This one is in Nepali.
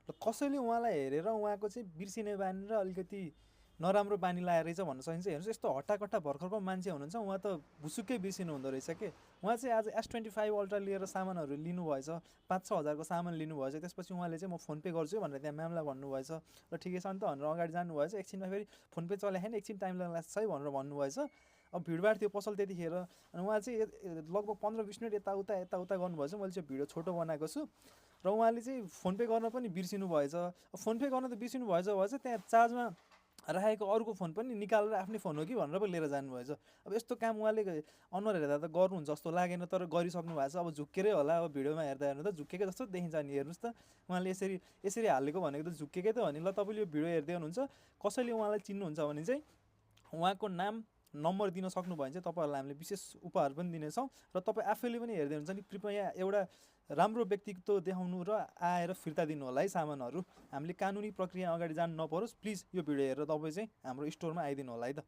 र कसैले उहाँलाई हेरेर उहाँको चाहिँ बिर्सिने बानी र अलिकति नराम्रो बानी लाएर रहेछ भन्न सकिन्छ। हेर्नुहोस् यस्तो हट्टाकट्टा भर्खरको मान्छे हुनुहुन्छ, उहाँ त भुसुक्कै बिर्सिनु हुँदो रहेछ के। उहाँ चाहिँ आज S25 अल्ट्रा लिएर सामानहरू लिनुभएछ, 5-6 हजारको सामान लिनुभएछ, त्यसपछि उहाँले चाहिँ म फोन पे गर्छु भनेर त्यहाँ म्यामलाई भन्नुभएछ र ठिकै छ नि त भनेर अगाडि जानुभएछ। एकछिनमा फेरि फोन पे चले छैन, एकछिन टाइम लाग्छ है भनेर भन्नुभएछ। अब भिडभाड थियो पसल त्यतिखेर, अनि उहाँ चाहिँ लगभग 15-20 मिनट यताउता गर्नुभएछ। मैले चाहिँ भिडियो छोटो बनाएको छु र उहाँले चाहिँ फोन पे गर्न पनि बिर्सिनु भएछ। फोन पे गर्न त बिर्सिनु भएछ त्यहाँ चार्जमा राखेको अरूको फोन पनि निकालेर आफ्नै फोन हो कि भनेर पो लिएर जानुभएछ। अब यस्तो काम उहाँले अनुहार हेर्दा त गर्नुहुन्छ जस्तो लागेन, तर गरिसक्नु भएको छ। अब झुक्केरै होला, अब भिडियोमा हेर्दा हेर्नु त झुक्केकै जस्तो देखिन्छ नि। हेर्नुहोस् त उहाँले यसरी यसरी हालेको भनेको त झुक्केकै त हो नि। ल तपाईँले यो भिडियो हेर्दै हुनुहुन्छ, कसैले उहाँलाई चिन्नुहुन्छ भने चाहिँ उहाँको नाम नम्बर दिन सक्नुभयो भने चाहिँ तपाईँहरूलाई हामीले विशेष उपहार पनि दिनेछौँ। र तपाईँ आफैले पनि हेर्दै हुन्छ नि, कृपया एउटा राम्रो व्यक्तित्व देखाउनु र आएर फिर्ता दिनु होला है सामानहरू। हामीले कानुनी प्रक्रिया अगाडि जानु नपरोस्, प्लिज यो भिडियो हेरेर तपाईँ चाहिँ हाम्रो स्टोरमा आइदिनु होला है त।